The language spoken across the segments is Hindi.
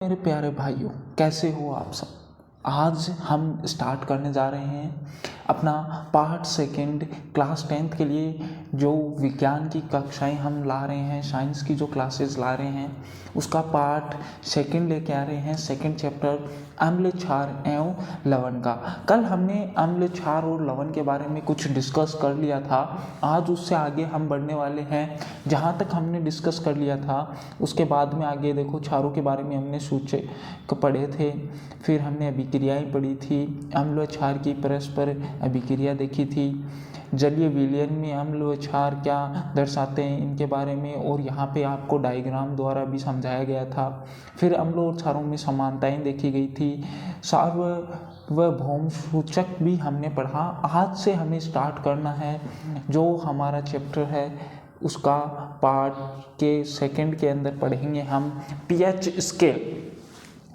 मेरे प्यारे भाइयों, कैसे हो आप सब। आज हम स्टार्ट करने जा रहे हैं अपना पार्ट सेकंड क्लास 10th के लिए। जो विज्ञान की कक्षाएं हम ला रहे हैं, साइंस की जो क्लासेस ला रहे हैं, उसका पार्ट सेकंड लेके आ रहे हैं। सेकंड चैप्टर अम्ल, क्षार एवं लवण का। कल हमने अम्ल, क्षार और लवण के बारे में कुछ डिस्कस कर लिया था। आज उससे आगे हम बढ़ने वाले हैं। जहाँ तक हमने डिस्कस कर लिया था उसके बाद में आगे देखो, क्षारों के बारे में हमने सूचक पढ़े थे, फिर हमने अभिक्रियाएं पढ़ी थी, अम्ल व क्षार की परस्पर अभिक्रिया देखी थी, जलीय विलयन में अम्ल व क्षार क्या दर्शाते हैं इनके बारे में, और यहाँ पे आपको डायग्राम द्वारा भी समझाया गया था। फिर अम्लों और क्षारों में समानताएं देखी गई थी। सार्वभौम सूचक भी हमने पढ़ा। आज से हमें स्टार्ट करना है जो हमारा चैप्टर है, उसका पार्ट के सेकंड के अंदर पढ़ेंगे हम पीएच स्केल।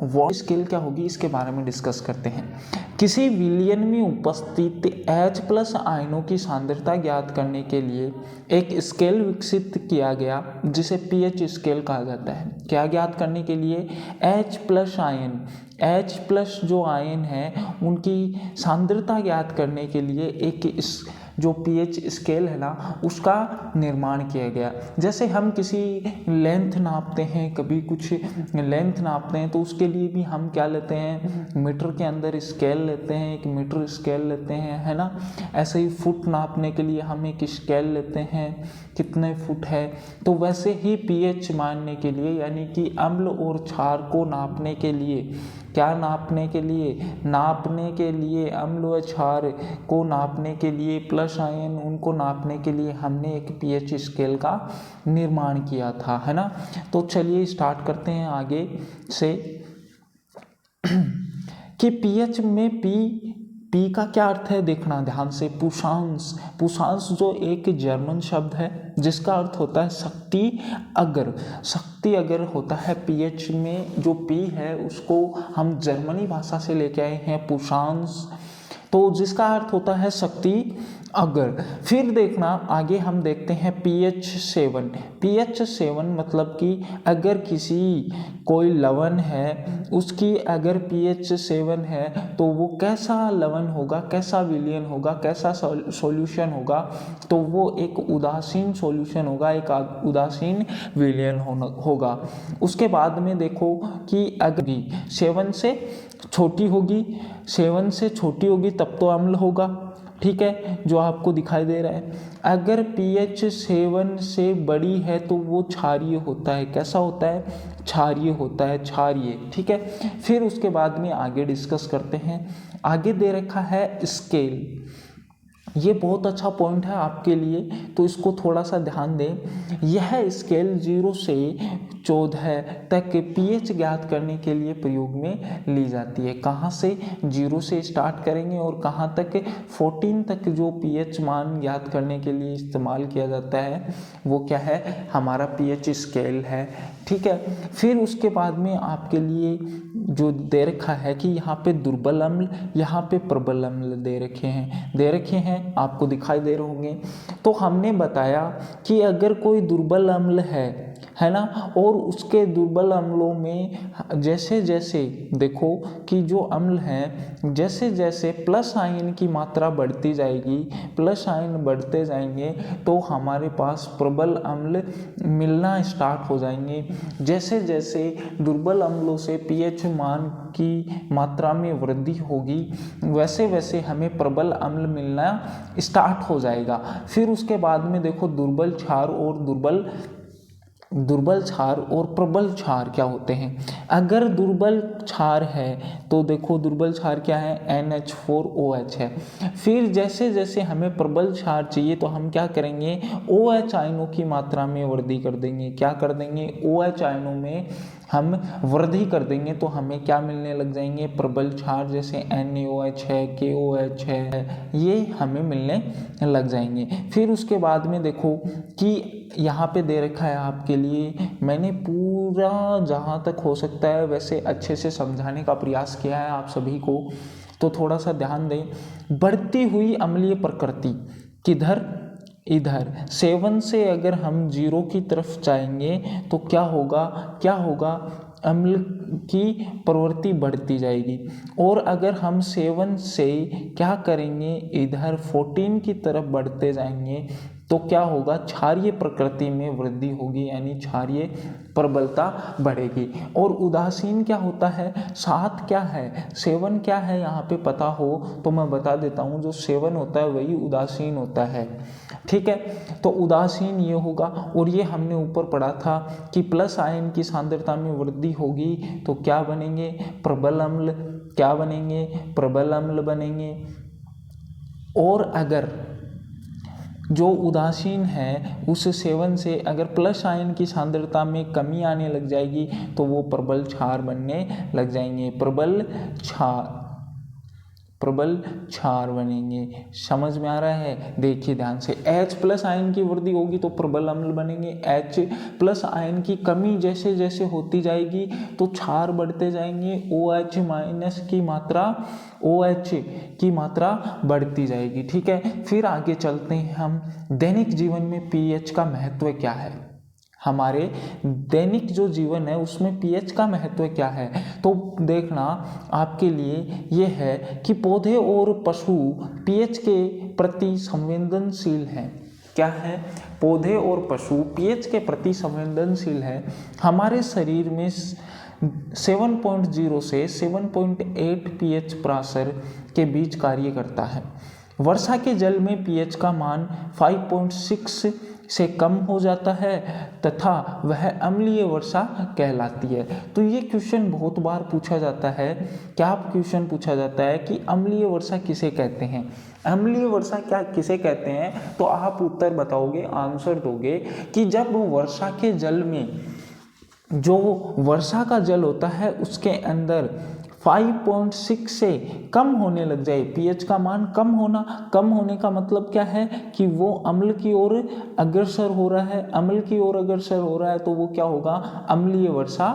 वॉट स्केल क्या होगी इसके बारे में डिस्कस करते हैं। किसी विलयन में उपस्थित H+ आयनों की सांद्रता ज्ञात करने के लिए एक स्केल विकसित किया गया जिसे पीएच स्केल कहा जाता है। क्या ज्ञात करने के लिए? H+ आयन, H+ जो आयन है उनकी सांद्रता ज्ञात करने के लिए एक जो पीएच स्केल है ना, उसका निर्माण किया गया। जैसे हम किसी लेंथ नापते हैं, कभी कुछ लेंथ नापते हैं, तो उसके लिए भी हम क्या लेते हैं, मीटर के अंदर स्केल लेते हैं, एक मीटर स्केल लेते हैं, है ना। ऐसे ही फुट नापने के लिए हम एक स्केल लेते हैं, कितने फुट है। तो वैसे ही पीएच मानने के लिए, यानी कि अम्ल और क्षार को नापने के लिए, क्या नापने के लिए अम्ल व क्षार को नापने के लिए, प्लस आयन उनको नापने के लिए हमने एक पीएच स्केल का निर्माण किया था, है ना। तो चलिए स्टार्ट करते हैं आगे से कि पीएच में पी का क्या अर्थ है, देखना ध्यान से। पुषांश जो एक जर्मन शब्द है जिसका अर्थ होता है शक्ति अगर होता है। पीएच में जो पी है उसको हम जर्मनी भाषा से लेके आए हैं, पुषांश, तो जिसका अर्थ होता है शक्ति अगर। फिर देखना आगे हम देखते हैं pH7 मतलब कि अगर कोई लवण है, उसकी अगर pH7 है तो वो कैसा लवण होगा, कैसा विलयन होगा, कैसा सॉल्यूशन होगा, तो वो एक उदासीन सॉल्यूशन होगा, एक उदासीन विलयन होगा। उसके बाद में देखो कि अगर भी 7 से छोटी होगी तब तो अम्ल होगा, ठीक है, जो आपको दिखाई दे रहा है। अगर pH7 से बड़ी है तो वो क्षारीय होता है। कैसा होता है? क्षारीय होता है, क्षारीय, ठीक है। फिर उसके बाद में आगे डिस्कस करते हैं। आगे दे रखा है स्केल। ये बहुत अच्छा पॉइंट है आपके लिए, तो इसको थोड़ा सा ध्यान दें। यह स्केल 0 से 14 तक पीएच ज्ञात करने के लिए प्रयोग में ली जाती है। कहाँ से? 0 से स्टार्ट करेंगे और कहाँ तक? 14 तक जो पीएच मान ज्ञात करने के लिए इस्तेमाल किया जाता है वो क्या है? हमारा पीएच स्केल है, ठीक है। फिर उसके बाद में आपके लिए जो दे रखा है कि यहाँ पे दुर्बल अम्ल, यहाँ पे प्रबल अम्ल दे रखे हैं, आपको दिखाई दे रहे होंगे। तो हमने बताया कि अगर कोई दुर्बल अम्ल है ना, और उसके दुर्बल अम्लों में जैसे जैसे देखो कि जो अम्ल हैं, जैसे जैसे प्लस आयन की मात्रा बढ़ती जाएगी, प्लस आयन बढ़ते जाएंगे, तो हमारे पास प्रबल अम्ल मिलना स्टार्ट हो जाएंगे। जैसे जैसे दुर्बल अम्लों से पीएच मान की मात्रा में वृद्धि होगी, वैसे वैसे हमें प्रबल अम्ल मिलना स्टार्ट हो जाएगा। फिर उसके बाद में देखो दुर्बल क्षार और प्रबल क्षार क्या होते हैं। अगर दुर्बल क्षार है तो देखो दुर्बल क्षार क्या है? NH4OH है। फिर जैसे जैसे हमें प्रबल क्षार चाहिए तो हम क्या करेंगे? OH आयनों की मात्रा में वृद्धि कर देंगे। क्या कर देंगे? OH आयनों में हम वृद्धि कर देंगे तो हमें क्या मिलने लग जाएंगे? प्रबल क्षार, जैसे NaOH है, KOH है, ये हमें मिलने लग जाएंगे। फिर उसके बाद में देखो कि यहाँ पे दे रखा है आपके लिए, मैंने पूरा जहाँ तक हो सकता है वैसे अच्छे से समझाने का प्रयास किया है आप सभी को, तो थोड़ा सा ध्यान दें। बढ़ती हुई अम्लीय प्रकृति किधर? इधर 7 से अगर हम 0 की तरफ जाएंगे तो क्या होगा? अम्ल की प्रवृत्ति बढ़ती जाएगी। और अगर हम 7 से क्या करेंगे, इधर 14 की तरफ बढ़ते जाएंगे तो क्या होगा, क्षारीय प्रकृति में वृद्धि होगी, यानी क्षारीय प्रबलता बढ़ेगी। और उदासीन क्या होता है, 7 क्या है, 7 क्या है, यहाँ पे पता हो तो मैं बता देता हूँ। जो 7 होता है वही उदासीन होता है, ठीक है। तो उदासीन ये होगा। और ये हमने ऊपर पढ़ा था कि प्लस आयन की सांद्रता में वृद्धि होगी तो क्या बनेंगे, प्रबल अम्ल। क्या बनेंगे, प्रबल अम्ल बनेंगे। और अगर जो उदासीन है उस 7 से अगर प्लस आयन की सांद्रता में कमी आने लग जाएगी तो वो प्रबल क्षार बनने लग जाएंगे, प्रबल क्षार बनेंगे। समझ में आ रहा है, देखिए ध्यान से। H प्लस आयन की वृद्धि होगी तो प्रबल अम्ल बनेंगे। H प्लस आयन की कमी जैसे जैसे होती जाएगी तो क्षार बढ़ते जाएंगे। OH माइनस की मात्रा, OH की मात्रा बढ़ती जाएगी, ठीक है। फिर आगे चलते हैं हम, दैनिक जीवन में pH का महत्व क्या है। हमारे दैनिक जो जीवन है उसमें pH का महत्व क्या है, तो देखना आपके लिए ये है कि पौधे और पशु pH के प्रति संवेदनशील हैं। क्या है, पौधे और पशु pH के प्रति संवेदनशील है। हमारे शरीर में 7.0 से 7.8 pH पराशर के बीच कार्य करता है। वर्षा के जल में pH का मान 5.6 से कम हो जाता है तथा वह अम्लीय वर्षा कहलाती है। तो ये क्वेश्चन बहुत बार पूछा जाता है। क्या क्वेश्चन पूछा जाता है कि अम्लीय वर्षा किसे कहते हैं, अम्लीय वर्षा क्या किसे कहते हैं, तो आप उत्तर बताओगे, आंसर दोगे कि जब वर्षा के जल में, जो वर्षा का जल होता है उसके अंदर 5.6 से कम होने लग जाए, pH का मान कम होने का मतलब क्या है कि वो अम्ल की ओर अग्रसर हो रहा है, अम्ल की ओर अग्रसर हो रहा है तो वो क्या होगा, अम्लीय वर्षा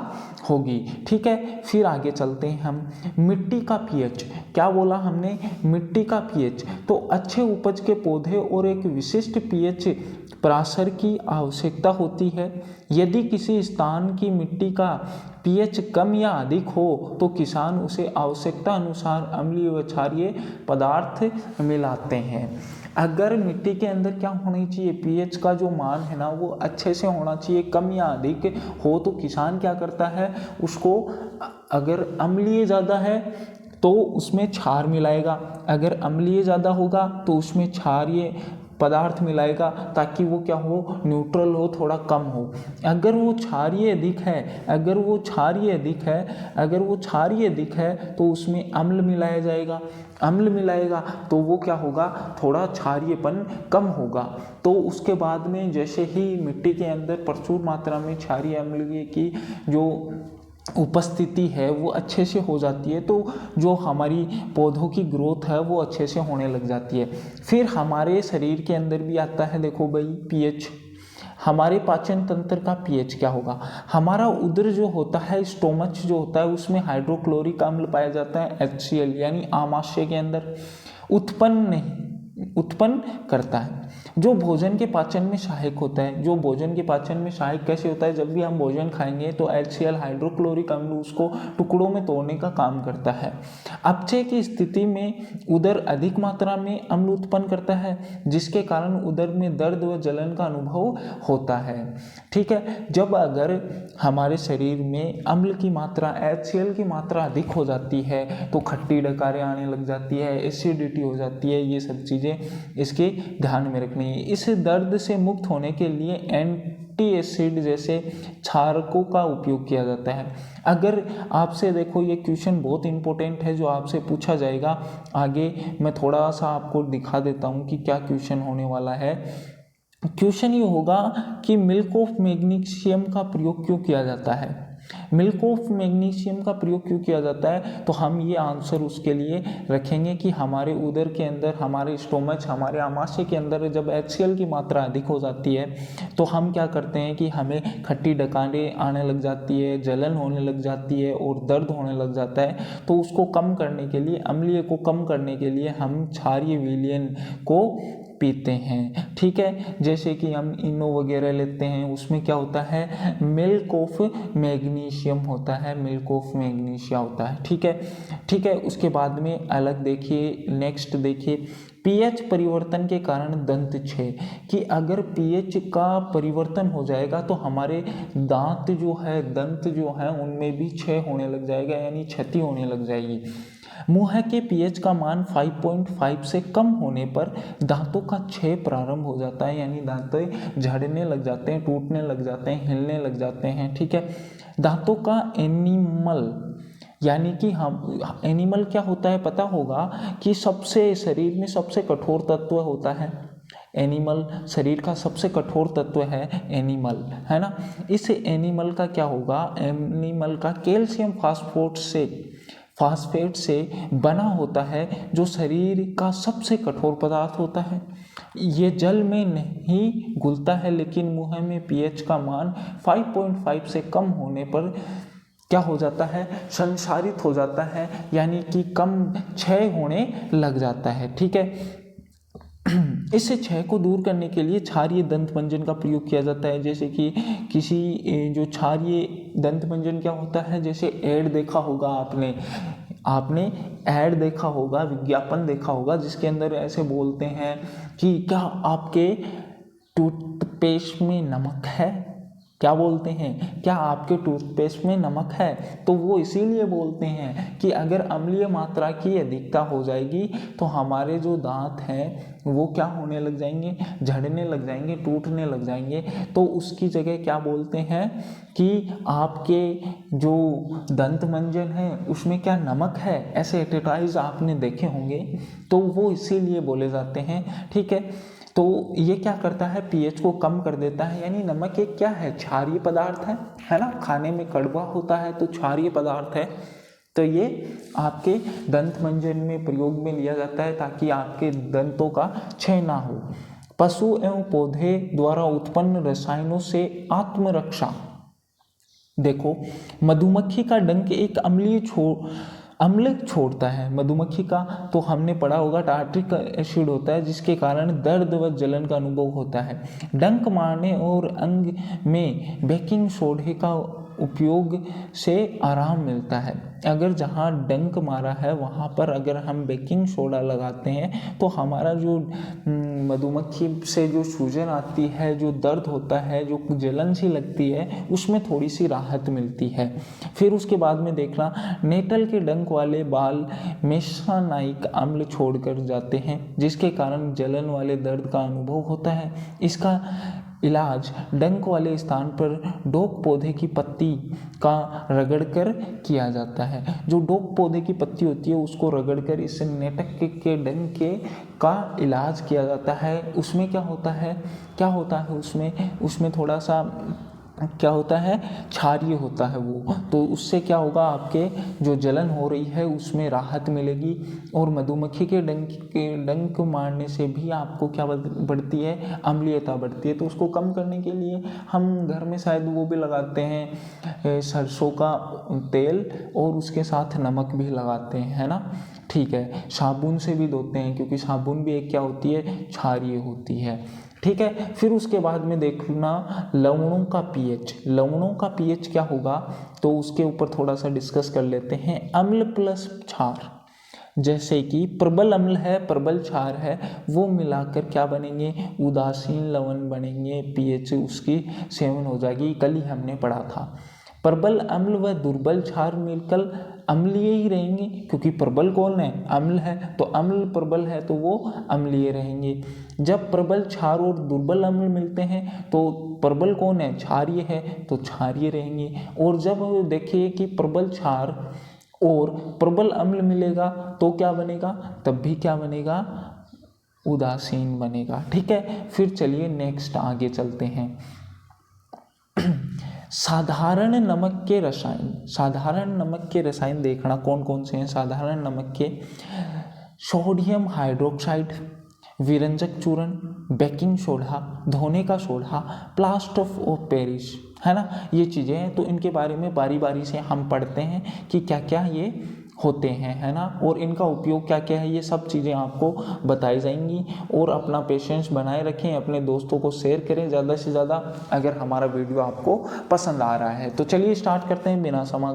होगी, ठीक है। फिर आगे चलते हैं हम, मिट्टी का pH। क्या बोला हमने, मिट्टी का pH। तो अच्छे उपज के पौधे और एक विशिष्ट pH पराशर की आवश्यकता होती है। यदि किसी स्थान की मिट्टी का pH कम या अधिक हो तो किसान उसे आवश्यकता अनुसार अम्लीय व क्षारीय पदार्थ मिलाते हैं। अगर मिट्टी के अंदर क्या होनी चाहिए, pH का जो मान है ना वो अच्छे से होना चाहिए, कम या अधिक हो तो किसान क्या करता है, उसको अगर अम्लीय ज़्यादा है तो उसमें क्षार मिलाएगा, अगर अम्लीय ज़्यादा होगा तो उसमें क्षारीय पदार्थ मिलाएगा ताकि वो क्या हो, न्यूट्रल हो, थोड़ा कम हो। अगर वो क्षारीय अधिक है, अगर वो क्षारीय अधिक है तो उसमें अम्ल मिलाया जाएगा, अम्ल मिलाएगा तो वो क्या होगा, थोड़ा क्षारीयपन कम होगा। तो उसके बाद में जैसे ही मिट्टी के अंदर प्रचुर मात्रा में क्षारीय अम्ल की जो उपस्थिति है वो अच्छे से हो जाती है तो जो हमारी पौधों की ग्रोथ है वो अच्छे से होने लग जाती है। फिर हमारे शरीर के अंदर भी आता है, देखो भाई, pH। हमारे पाचन तंत्र का pH क्या होगा, हमारा उदर जो होता है, स्टोमच जो होता है उसमें हाइड्रोक्लोरिक अम्ल पाया जाता है, HCl, यानी आमाशय के अंदर उत्पन्न करता है, जो भोजन के पाचन में सहायक होता है। जो भोजन के पाचन में सहायक कैसे होता है, जब भी हम भोजन खाएंगे तो HCl हाइड्रोक्लोरिक अम्ल उसको टुकड़ों में तोड़ने का काम करता है। अपचय की स्थिति में उदर अधिक मात्रा में अम्ल उत्पन्न करता है जिसके कारण उदर में दर्द व जलन का अनुभव होता है, ठीक है। जब अगर हमारे शरीर में अम्ल की मात्रा, HCl की मात्रा अधिक हो जाती है तो खट्टी डकारें आने लग जाती है, एसिडिटी हो जाती है, ये सब चीज़ें इसके ध्यान में रखनी है। इस दर्द से मुक्त होने के लिए एंटी एसिड जैसे क्षारकों का उपयोग किया जाता है। अगर आपसे, देखो ये क्वेश्चन बहुत इंपॉर्टेंट है जो आपसे पूछा जाएगा आगे, मैं थोड़ा सा आपको दिखा देता हूँ कि क्या क्वेश्चन होने वाला है। क्वेश्चन ये होगा कि मिल्क ऑफ मैग्नीशियम का प्रयोग क्यों किया जाता है, मिल्क ऑफ मैग्नीशियम का प्रयोग क्यों किया जाता है, तो हम ये आंसर उसके लिए रखेंगे कि हमारे उदर के अंदर, हमारे स्टोमच, हमारे आमाशय के अंदर जब HCl की मात्रा अधिक हो जाती है तो हम क्या करते हैं कि हमें खट्टी डकारें आने लग जाती है, जलन होने लग जाती है और दर्द होने लग जाता है। तो उसको कम करने के लिए, अम्लीय को कम करने के लिए हम क्षारीय विलयन को पीते हैं। ठीक है, जैसे कि हम इनो वगैरह लेते हैं, उसमें क्या होता है, मिल्क ऑफ मैग्नीशियम होता है, मिल्क ऑफ मैग्नीशिया होता है। ठीक है, ठीक है। उसके बाद में अलग देखिए, नेक्स्ट देखिए, पीएच परिवर्तन के कारण दंत क्षय, कि अगर पीएच का परिवर्तन हो जाएगा तो हमारे दांत जो है, दंत जो है, उनमें भी क्षय होने लग जाएगा, यानी क्षति होने लग जाएगी। मुंह के पीएच का मान 5.5 से कम होने पर दांतों का क्षय प्रारंभ हो जाता है, यानी दांत झड़ने लग जाते हैं, टूटने लग जाते हैं, हिलने लग जाते हैं। ठीक है, दांतों का एनिमल, यानी कि हम एनिमल क्या होता है पता होगा, कि सबसे शरीर में सबसे कठोर तत्व होता है एनिमल, शरीर का सबसे कठोर तत्व है एनिमल, है ना। इस एनिमल का क्या होगा, एनिमल का कैल्शियम फास्फेट से बना होता है, जो शरीर का सबसे कठोर पदार्थ होता है। ये जल में नहीं घुलता है, लेकिन मुंह में पीएच का मान 5.5 से कम होने पर क्या हो जाता है, संसारित हो जाता है, यानी कि कम क्षय होने लग जाता है। ठीक है, इस क्षय को दूर करने के लिए क्षारीय दंत मंजन का प्रयोग किया जाता है। जैसे कि किसी जो क्षारीय दंत मंजन क्या होता है, जैसे ऐड देखा होगा आपने ऐड देखा होगा, विज्ञापन देखा होगा, जिसके अंदर ऐसे बोलते हैं कि क्या आपके टूथपेस्ट में नमक है, क्या बोलते हैं, क्या आपके टूथपेस्ट में नमक है। तो वो इसीलिए बोलते हैं कि अगर अम्लीय मात्रा की अधिकता हो जाएगी तो हमारे जो दांत हैं वो क्या होने लग जाएंगे, झड़ने लग जाएंगे, टूटने लग जाएंगे। तो उसकी जगह क्या बोलते हैं कि आपके जो दंत मंजन है उसमें क्या नमक है, ऐसे एडवर्टाइज आपने देखे होंगे, तो वो इसीलिए बोले जाते हैं। ठीक है, तो ये क्या करता है, पीएच को कम कर देता है, यानी नमक एक क्या है, क्षारीय पदार्थ है ना, खाने में कड़वा होता है तो क्षारीय पदार्थ है। तो ये आपके दंत मंजन में प्रयोग में लिया जाता है ताकि आपके दंतों का क्षय ना हो। पशु एवं पौधे द्वारा उत्पन्न रसायनों से आत्मरक्षा, देखो मधुमक्खी का डंक एक अम्ल छोड़ता है। मधुमक्खी का तो हमने पढ़ा होगा टार्ट्रिक एसिड होता है, जिसके कारण दर्द व जलन का अनुभव होता है। डंक मारने और अंग में बेकिंग सोडे का उपयोग से आराम मिलता है। अगर जहाँ डंक मारा है वहाँ पर अगर हम बेकिंग सोडा लगाते हैं तो हमारा जो मधुमक्खी से जो सूजन आती है, जो दर्द होता है, जो जलन सी लगती है, उसमें थोड़ी सी राहत मिलती है। फिर उसके बाद में देखना, नेटल के डंक वाले बाल मेसानाइक अम्ल छोड़कर जाते हैं, जिसके कारण जलन वाले दर्द का अनुभव होता है। इसका इलाज डंक वाले स्थान पर डोक पौधे की पत्ती का रगड़कर किया जाता है। जो डोक पौधे की पत्ती होती है उसको रगड़कर इस नेटक के डंक का इलाज किया जाता है। उसमें क्या होता है उसमें थोड़ा सा क्या होता है, क्षारीय होता है वो, तो उससे क्या होगा, आपके जो जलन हो रही है उसमें राहत मिलेगी। और मधुमक्खी के डंक मारने से भी आपको क्या बढ़ती है, अम्लीयता बढ़ती है। तो उसको कम करने के लिए हम घर में शायद वो भी लगाते हैं, सरसों का तेल और उसके साथ नमक भी लगाते हैं, है ना। ठीक है, साबुन से भी धोते हैं, क्योंकि साबुन भी एक क्या होती है, क्षारीय होती है। ठीक है, फिर उसके बाद में देखना लवणों का पीएच क्या होगा, तो उसके ऊपर थोड़ा सा डिस्कस कर लेते हैं। अम्ल प्लस क्षार, जैसे कि प्रबल अम्ल है, प्रबल क्षार है, वो मिलाकर क्या बनेंगे, उदासीन लवण बनेंगे, पीएच उसकी 7 हो जाएगी। कल ही हमने पढ़ा था। प्रबल अम्ल व दुर्बल क्षार मिलकर अम्लीय ही रहेंगे, क्योंकि प्रबल कौन है, अम्ल है, तो अम्ल प्रबल है तो वो अम्लीय रहेंगे। जब प्रबल क्षार और दुर्बल अम्ल मिलते हैं तो प्रबल कौन है, क्षारीय है, तो क्षारीय रहेंगे। और जब देखिए कि प्रबल क्षार और प्रबल अम्ल मिलेगा तो क्या बनेगा, तब भी क्या बनेगा, उदासीन बनेगा। ठीक है, फिर चलिए नेक्स्ट आगे चलते हैं। साधारण नमक के रसायन देखना कौन कौन से हैं। साधारण नमक के सोडियम हाइड्रोक्साइड, विरंजक चूर्ण, बेकिंग सोडा, धोने का सोडा, प्लास्टर ऑफ पेरिस, है ना। ये चीज़ें हैं, तो इनके बारे में बारी बारी से हम पढ़ते हैं कि क्या क्या ये होते हैं, है ना, और इनका उपयोग क्या क्या है, ये सब चीज़ें आपको बताई जाएंगी। और अपना पेशेंस बनाए रखें, अपने दोस्तों को शेयर करें ज़्यादा से ज़्यादा अगर हमारा वीडियो आपको पसंद आ रहा है। तो चलिए स्टार्ट करते हैं बिना समय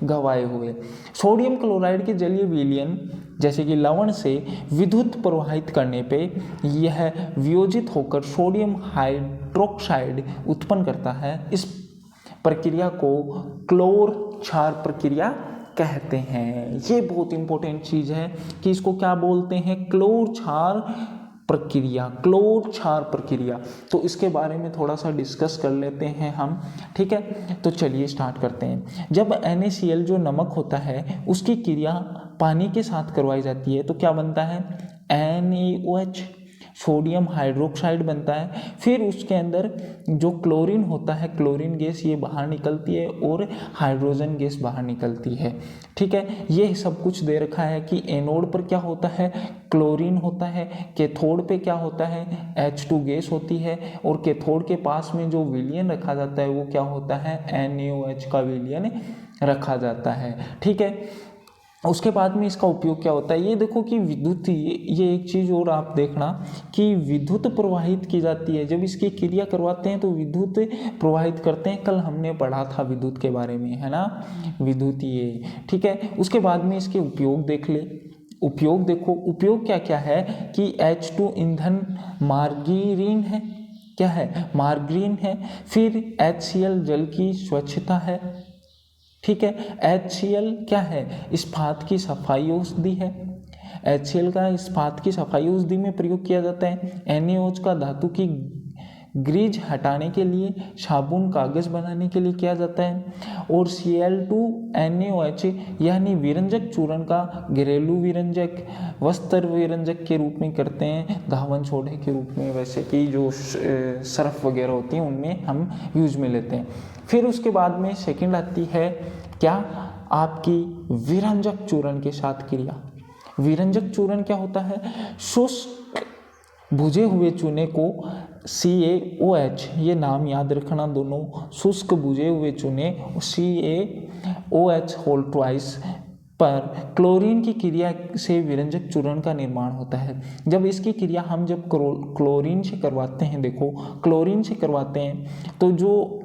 गवाए हुए। सोडियम क्लोराइड के जलीय विलयन जैसे कि लवण से विद्युत प्रवाहित करने पे यह वियोजित होकर सोडियम हाइड्रोक्साइड उत्पन्न करता है। इस प्रक्रिया को क्लोर क्षार प्रक्रिया कहते हैं। ये बहुत इंपॉर्टेंट चीज़ है कि इसको क्या बोलते हैं, क्लोर क्षार प्रक्रिया, क्लोर क्षार प्रक्रिया। तो इसके बारे में थोड़ा सा डिस्कस कर लेते हैं हम, ठीक है। तो चलिए स्टार्ट करते हैं। जब NaCl जो नमक होता है उसकी क्रिया पानी के साथ करवाई जाती है तो क्या बनता है, NaOH, सोडियम हाइड्रोक्साइड बनता है। फिर उसके अंदर जो क्लोरीन होता है, क्लोरीन गैस ये बाहर निकलती है और हाइड्रोजन गैस बाहर निकलती है, ठीक है। ये सब कुछ दे रखा है कि एनोड पर क्या होता है, क्लोरीन होता है, कैथोड पे क्या होता है, H2 गैस होती है, और कैथोड के पास में जो विलयन रखा जाता है वो क्या होता है, NaOH का विलयन रखा जाता है, ठीक है। उसके बाद में इसका उपयोग क्या होता है, ये देखो कि विद्युत, ये एक चीज़ और आप देखना कि विद्युत प्रवाहित की जाती है। जब इसकी क्रिया करवाते हैं तो विद्युत प्रवाहित करते हैं। कल हमने पढ़ा था विद्युत के बारे में, है ना, विद्युत ये, ठीक है। उसके बाद में इसके उपयोग देख ले। उपयोग देखो, उपयोग क्या क्या है कि H2 ईंधन मार्गीरीन है, क्या है, मार्गरीन है। फिर HCl जल की स्वच्छता है, ठीक है। HCl क्या है, इस्पात की सफाई औषधि है। HCl का इस्पात की सफाई औषधि में प्रयोग किया जाता है। NaOH का धातु की ग्रीज हटाने के लिए, साबुन कागज बनाने के लिए किया जाता है। और Cl2NaOH यानी विरंजक चूर्ण का घरेलू विरंजक, वस्त्र विरंजक के रूप में करते हैं, धावन सोडे के रूप में, वैसे कि जो सर्फ वगैरह होती हैं उनमें हम यूज में लेते हैं। फिर उसके बाद में सेकंड आती है क्या, आपकी विरंजक चूर्ण के साथ क्रिया। विरंजक चूर्ण क्या होता है, शुष्क भुजे हुए चूने को CaOH, ये नाम याद रखना दोनों, शुष्क भुजे हुए चूने CaOH होल ट्वाइस पर क्लोरीन की क्रिया से विरंजक चूर्ण का निर्माण होता है। जब इसकी क्रिया हम जब क्लोरीन से करवाते हैं, देखो क्लोरीन से करवाते हैं तो जो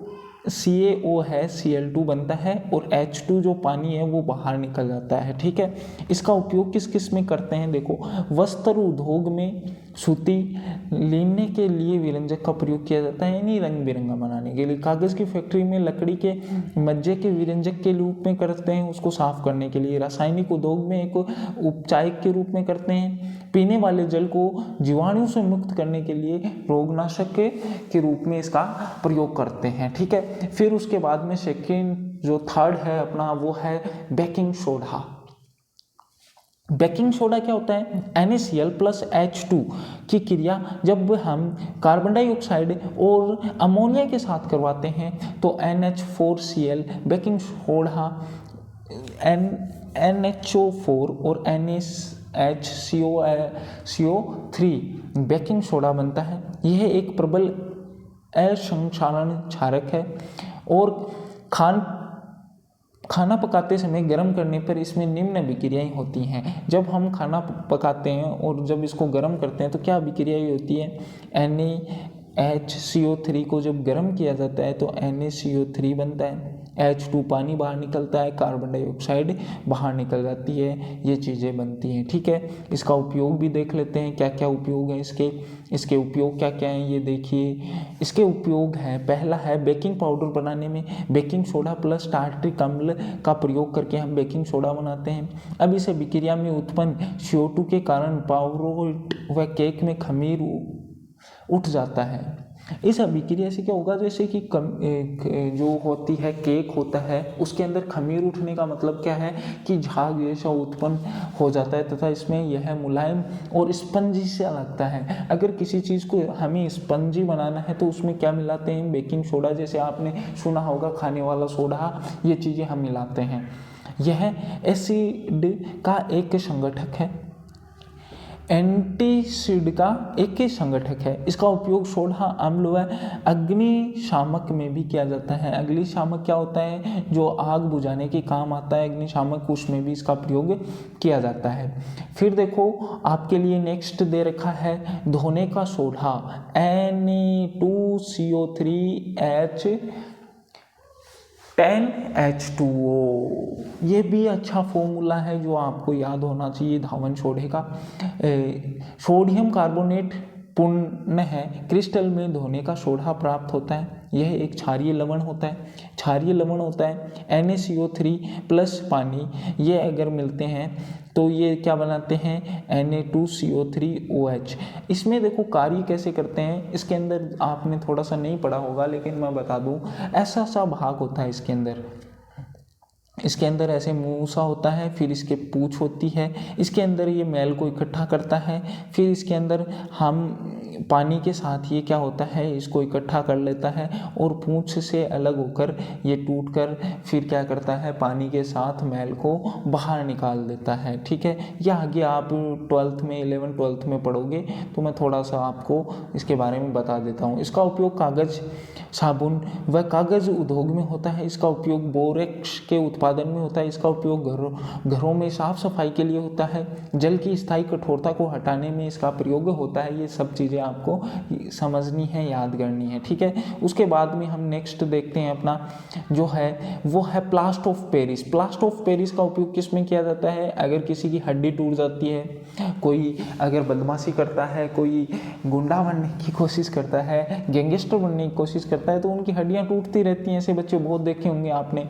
CaO है Cl2 बनता है और H2 जो पानी है वो बाहर निकल जाता है, ठीक है। इसका उपयोग किस किस में करते हैं, देखो वस्त्र उद्योग में सूती लीनने के लिए विरंजक का प्रयोग किया जाता है, यानी रंग बिरंगा बनाने के लिए। कागज़ की फैक्ट्री में लकड़ी के मज्जे के विरंजक के रूप में करते हैं, उसको साफ करने के लिए। रासायनिक उद्योग में एक उपचायक के रूप में करते हैं। पीने वाले जल को जीवाणु से मुक्त करने के लिए रोगनाशक के रूप में इसका प्रयोग करते हैं, ठीक है। फिर उसके बाद में सेकेंड जो थर्ड है अपना वो है बेकिंग सोडा। बेकिंग सोडा क्या होता है, NaCl प्लस H2 की क्रिया जब हम कार्बन डाइऑक्साइड और अमोनिया के साथ करवाते हैं तो NH4Cl बेकिंग सोडा, NHO4 और NaHCO3 बेकिंग सोडा बनता है। यह एक प्रबल असंक्षारण क्षारक है और खाना पकाते समय गर्म करने पर इसमें निम्न अभिक्रियाएं होती हैं। जब हम खाना पकाते हैं और जब इसको गर्म करते हैं तो क्या अभिक्रियाएं होती है, NaHCO3 को जब गर्म किया जाता है तो NaCO3 बनता है, H2 पानी बाहर निकलता है, कार्बन डाइऑक्साइड बाहर निकल जाती है, ये चीज़ें बनती हैं, ठीक है। इसका उपयोग भी देख लेते हैं, क्या क्या उपयोग है इसके उपयोग क्या क्या हैं, ये देखिए। इसके उपयोग हैं, पहला है बेकिंग पाउडर बनाने में बेकिंग सोडा प्लस टार्ट्रिक अम्ल का प्रयोग करके हम बेकिंग सोडा बनाते हैं। अब इस अभिक्रिया में उत्पन्न CO2 के कारण पाउरोट व केक में खमीर उठ जाता है। इस अभिक्रिया से क्या होगा, जैसे कि जो होती है केक होता है उसके अंदर खमीर उठने का मतलब क्या है कि झाग जैसा उत्पन्न हो जाता है तथा इसमें यह मुलायम और स्पंजी से लगता है। अगर किसी चीज़ को हमें स्पंजी बनाना है तो उसमें क्या मिलाते हैं, बेकिंग सोडा, जैसे आपने सुना होगा खाने वाला सोडा, ये चीज़ें हम मिलाते हैं। यह एसिड का एक संगठक है। एंटीसिड का एक ही संगठक है। इसका उपयोग सोडा अम्ल व अग्निशामक में भी किया जाता है। अग्निशामक क्या होता है? जो आग बुझाने के काम आता है अग्निशामक, उसमें भी इसका प्रयोग किया जाता है। फिर देखो आपके लिए नेक्स्ट दे रखा है धोने का सोडा Na2CO3H 10H2O। ये भी अच्छा फॉर्मूला है जो आपको याद होना चाहिए धावन सोडे का। सोडियम कार्बोनेट पुनः है क्रिस्टल में धोने का सोडा प्राप्त होता है। यह एक क्षारीय लवण होता है। क्षारीय लवण होता है NaCO3 प्लस पानी, ये अगर मिलते हैं तो ये क्या बनाते हैं? Na2CO3OH। इसमें देखो कार्य कैसे करते हैं, इसके अंदर आपने थोड़ा सा नहीं पढ़ा होगा लेकिन मैं बता दूं, ऐसा सा भाग होता है इसके अंदर ऐसे मुंह सा होता है, फिर इसके पूंछ होती है, इसके अंदर ये मैल को इकट्ठा करता है, फिर इसके अंदर हम पानी के साथ ये क्या होता है इसको इकट्ठा कर लेता है और पूंछ से अलग होकर ये टूटकर फिर क्या करता है पानी के साथ मैल को बाहर निकाल देता है। ठीक है, यह आगे आप 12th में 11th-12th में पढ़ोगे तो मैं थोड़ा सा आपको इसके बारे में बता देता हूँ। इसका उपयोग कागज, साबुन व कागज उद्योग में होता है। इसका उपयोग बोरेक्स के उत्पादन में होता है। इसका उपयोग घरों में साफ सफाई के लिए होता है। जल की स्थायी कठोरता को हटाने में इसका प्रयोग होता है। ये सब चीज़ें आपको समझनी है, याद करनी है। ठीक है, उसके बाद में हम नेक्स्ट देखते हैं अपना जो है वो है plaster of Paris. Plaster of Paris का उपयोग किस में किया जाता है? अगर किसी की हड्डी टूट जाती है, कोई अगर बदमाशी करता है, कोई गुंडा बनने की कोशिश करता है, गैंगस्टर बनने की कोशिश करता है, तो उनकी हड्डियां टूटती रहती हैं। ऐसे बच्चे बहुत देखे होंगे आपने।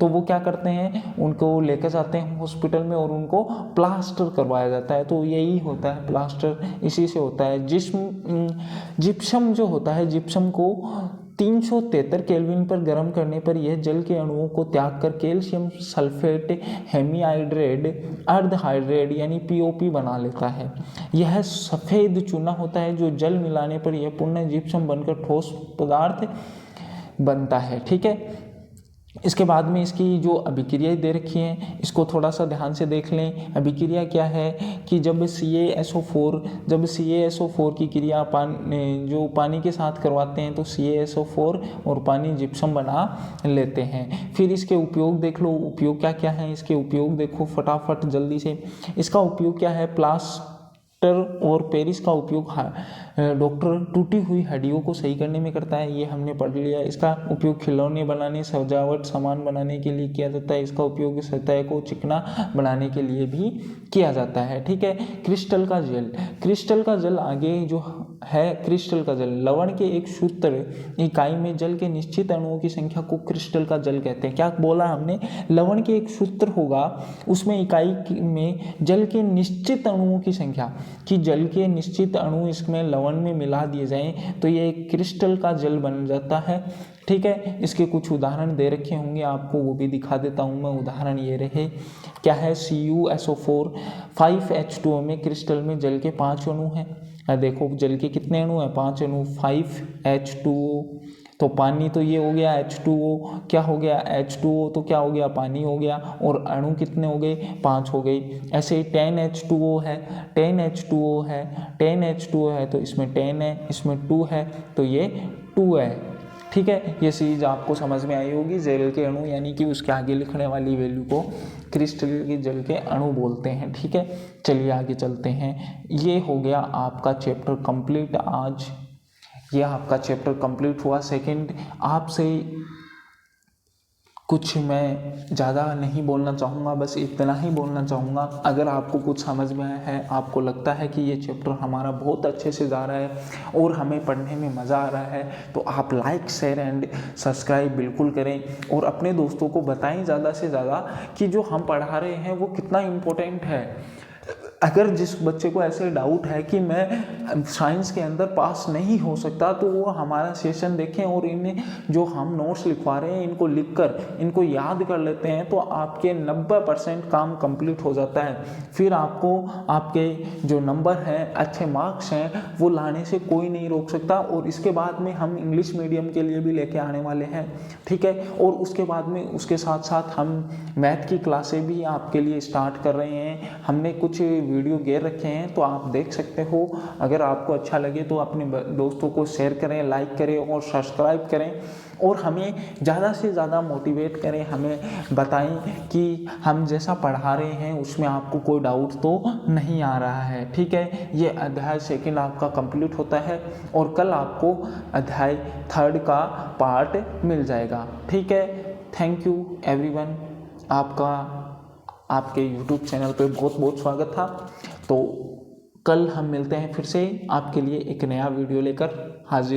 तो वो क्या करते हैं, उनको लेकर जाते हैं हॉस्पिटल में और उनको प्लास्टर करवाया जाता है। तो यही होता है प्लास्टर, इसी से होता है। जिप्सम जो होता है, जिप्सम को 373 केल्विन पर गर्म करने पर यह जल के अणुओं को त्याग कर कैल्शियम सल्फेट हेमीहाइड्रेट अर्धहाइड्रेट यानी POP बना लेता है। यह सफ़ेद चूना होता है जो जल मिलाने पर यह पुनः जिप्सम बनकर ठोस पदार्थ बनता है। ठीक है, इसके बाद में इसकी जो अभिक्रियाएं दे रखी हैं इसको थोड़ा सा ध्यान से देख लें। अभिक्रिया क्या है कि जब CaSO4 की क्रिया जो पानी के साथ करवाते हैं तो CaSO4 और पानी जिप्सम बना लेते हैं। फिर इसके उपयोग देख लो, उपयोग क्या क्या है इसके उपयोग देखो फटाफट जल्दी से। इसका उपयोग क्या है? प्लास्टर और पेरिस का उपयोग डॉक्टर टूटी हुई हड्डियों को सही करने में करता है, ये हमने पढ़ लिया। इसका उपयोग खिलौने बनाने, सजावट सामान बनाने के लिए किया जाता है। इसका उपयोग सतह को चिकना बनाने के लिए भी किया जाता है। ठीक है, क्रिस्टल का जल आगे जो है क्रिस्टल का जल लवण के एक सूत्र इकाई में जल के निश्चित अणुओं की संख्या को क्रिस्टल का जल कहते हैं। क्या बोला हमने? लवण के एक सूत्र होगा उसमें इकाई में जल के निश्चित अणुओं की संख्या, कि जल के निश्चित अणु इसमें लवण में मिला दिए जाएं तो ये एक क्रिस्टल का जल बन जाता है। ठीक है, इसके कुछ उदाहरण दे रखे होंगे आपको, वो भी दिखा देता हूँ मैं। उदाहरण ये रहे, क्या है? CuSO4 5H2O में क्रिस्टल में जल के 5 अणु हैं। देखो जल के कितने अणु हैं? 5 अणु। 5H2O तो पानी तो ये हो गया H2O, क्या हो गया? H2O तो क्या हो गया? पानी हो गया। और अणु कितने हो गए? 5 हो गए। ऐसे ही 10H2O है, 10H2O है तो इसमें 10 है, इसमें 2 है तो ये 2 है। ठीक है, ये चीज़ आपको समझ में आई होगी। जल के अणु यानी कि उसके आगे लिखने वाली वैल्यू को क्रिस्टल के जल के अणु बोलते हैं। ठीक है, चलिए आगे चलते हैं। ये हो गया आपका चैप्टर कंप्लीट। आज ये आपका चैप्टर कंप्लीट हुआ। सेकंड, आपसे कुछ मैं ज़्यादा नहीं बोलना चाहूँगा, बस इतना ही बोलना चाहूँगा। अगर आपको कुछ समझ में आया है, आपको लगता है कि ये चैप्टर हमारा बहुत अच्छे से जा रहा है और हमें पढ़ने में मज़ा आ रहा है, तो आप लाइक शेयर एंड सब्सक्राइब बिल्कुल करें और अपने दोस्तों को बताएं ज़्यादा से ज़्यादा कि जो हम पढ़ा रहे हैं वो कितना इम्पोर्टेंट है। अगर जिस बच्चे को ऐसे डाउट है कि मैं साइंस के अंदर पास नहीं हो सकता, तो वो हमारा सेशन देखें और इन्हें जो हम नोट्स लिखवा रहे हैं इनको लिखकर इनको याद कर लेते हैं तो आपके 90% काम कंप्लीट हो जाता है। फिर आपको आपके जो नंबर हैं, अच्छे मार्क्स हैं, वो लाने से कोई नहीं रोक सकता। और इसके बाद में हम इंग्लिश मीडियम के लिए भी लेके आने वाले हैं। ठीक है, और उसके बाद में उसके साथ साथ हम मैथ की क्लासें भी आपके लिए स्टार्ट कर रहे हैं। हमने कुछ वीडियो गिर रखे हैं तो आप देख सकते हो। अगर आपको अच्छा लगे तो अपने दोस्तों को शेयर करें, लाइक करें और सब्सक्राइब करें और हमें ज़्यादा से ज़्यादा मोटिवेट करें, हमें बताएं कि हम जैसा पढ़ा रहे हैं उसमें आपको कोई डाउट तो नहीं आ रहा है। ठीक है, ये अध्याय 2 आपका कंप्लीट होता है और कल आपको अध्याय 3 का पार्ट मिल जाएगा। ठीक है, थैंक यू एवरीवन। आपके YouTube चैनल पे बहुत बहुत स्वागत था। तो कल हम मिलते हैं फिर से, आपके लिए एक नया वीडियो लेकर हाजिर।